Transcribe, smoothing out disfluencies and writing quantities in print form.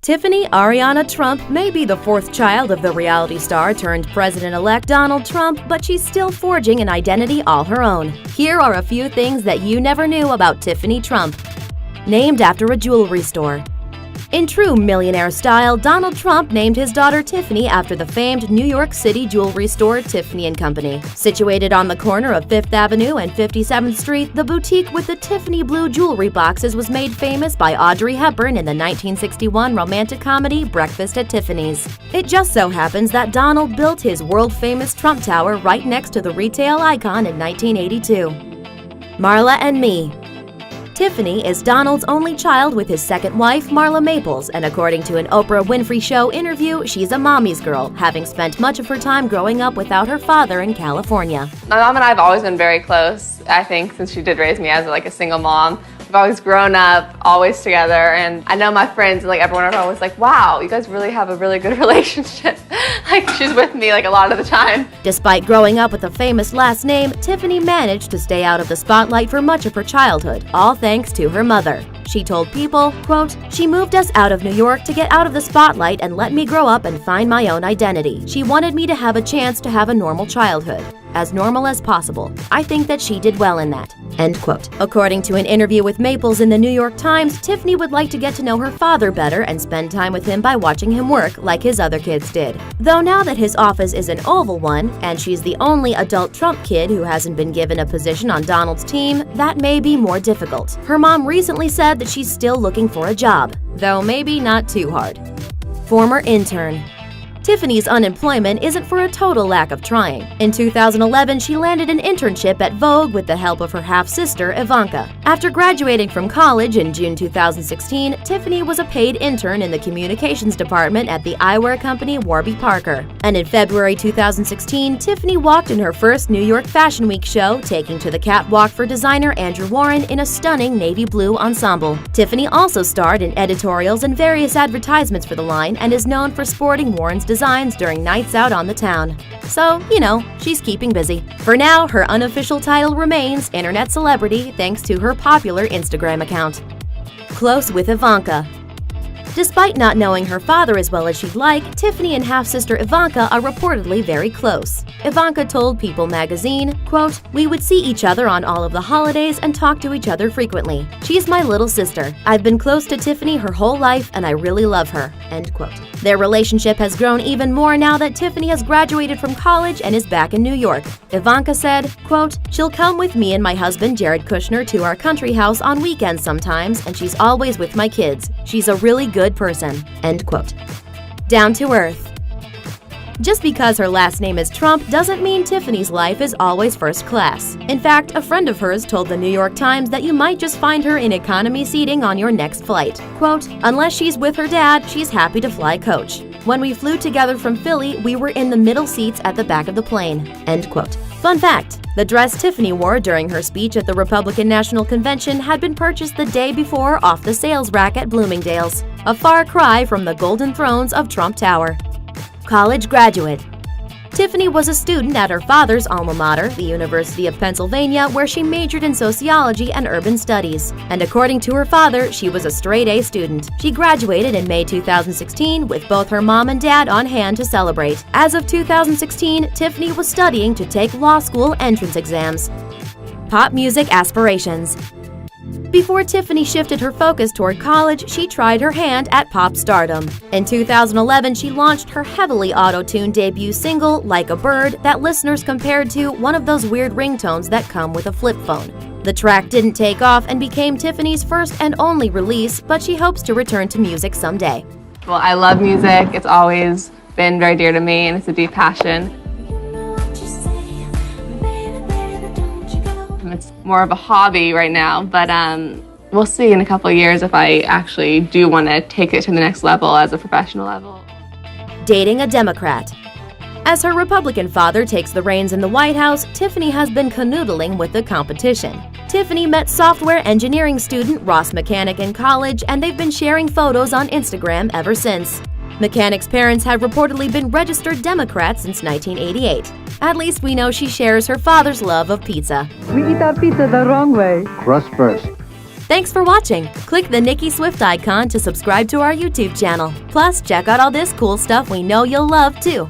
Tiffany Ariana Trump may be the fourth child of the reality star turned president-elect Donald Trump, but she's still forging an identity all her own. Here are a few things that you never knew about Tiffany Trump. Named after a jewelry store. In true millionaire style, Donald Trump named his daughter Tiffany after the famed New York City jewelry store Tiffany & Company. Situated on the corner of 5th Avenue and 57th Street, the boutique with the Tiffany blue jewelry boxes was made famous by Audrey Hepburn in the 1961 romantic comedy Breakfast at Tiffany's. It just so happens that Donald built his world-famous Trump Tower right next to the retail icon in 1982. Marla and Me. Tiffany is Donald's only child with his second wife, Marla Maples, and according to an Oprah Winfrey Show interview, she's a mommy's girl, having spent much of her time growing up without her father in California. My mom and I have always been very close, I think, since she did raise me as a single mom. We've always grown up, always together, and I know my friends and everyone are always like, wow, you guys really have a really good relationship. She's with me a lot of the time. Despite growing up with a famous last name, Tiffany managed to stay out of the spotlight for much of her childhood, all thanks to her mother. She told People, quote, "She moved us out of New York to get out of the spotlight and let me grow up and find my own identity. She wanted me to have a chance to have a normal childhood. As normal as possible. I think that she did well in that." End quote. According to an interview with Maples in the New York Times, Tiffany would like to get to know her father better and spend time with him by watching him work like his other kids did. Though now that his office is an oval one, and she's the only adult Trump kid who hasn't been given a position on Donald's team, that may be more difficult. Her mom recently said that she's still looking for a job, though maybe not too hard. Former intern. Tiffany's unemployment isn't for a total lack of trying. In 2011, she landed an internship at Vogue with the help of her half-sister, Ivanka. After graduating from college in June 2016, Tiffany was a paid intern in the communications department at the eyewear company Warby Parker. And in February 2016, Tiffany walked in her first New York Fashion Week show, taking to the catwalk for designer Andrew Warren in a stunning navy blue ensemble. Tiffany also starred in editorials and various advertisements for the line and is known for sporting Warren's designs during nights out on the town. So, she's keeping busy. For now, her unofficial title remains internet celebrity thanks to her popular Instagram account. Close with Ivanka. Despite not knowing her father as well as she'd like, Tiffany and half-sister Ivanka are reportedly very close. Ivanka told People magazine, quote, "We would see each other on all of the holidays and talk to each other frequently. She's my little sister. I've been close to Tiffany her whole life and I really love her." End quote. Their relationship has grown even more now that Tiffany has graduated from college and is back in New York. Ivanka said, quote, "She'll come with me and my husband Jared Kushner to our country house on weekends sometimes, and she's always with my kids. She's a really good person." End quote. Down to earth. Just because her last name is Trump doesn't mean Tiffany's life is always first class. In fact, a friend of hers told the New York Times that you might just find her in economy seating on your next flight. Quote, "Unless she's with her dad, she's happy to fly coach. When we flew together from Philly, we were in the middle seats at the back of the plane." End quote. Fun fact, the dress Tiffany wore during her speech at the Republican National Convention had been purchased the day before off the sales rack at Bloomingdale's, a far cry from the golden thrones of Trump Tower. College graduate. Tiffany was a student at her father's alma mater, the University of Pennsylvania, where she majored in sociology and urban studies. And according to her father, she was a straight-A student. She graduated in May 2016 with both her mom and dad on hand to celebrate. As of 2016, Tiffany was studying to take law school entrance exams. Pop music aspirations. Before Tiffany shifted her focus toward college, she tried her hand at pop stardom. In 2011, she launched her heavily auto-tuned debut single, Like a Bird, that listeners compared to one of those weird ringtones that come with a flip phone. The track didn't take off and became Tiffany's first and only release, but she hopes to return to music someday. Well, I love music. It's always been very dear to me, and it's a deep passion. It's more of a hobby right now, but we'll see in a couple of years if I actually do want to take it to the next level as a professional level. Dating a Democrat. As her Republican father takes the reins in the White House, Tiffany has been canoodling with the competition. Tiffany met software engineering student Ross Mechanic in college, and they've been sharing photos on Instagram ever since. Mechanic's parents have reportedly been registered Democrats since 1988. At least we know she shares her father's love of pizza. We eat our pizza the wrong way. Crust first. Thanks for watching. Click the Nicki Swift icon to subscribe to our YouTube channel. Plus, check out all this cool stuff we know you'll love too.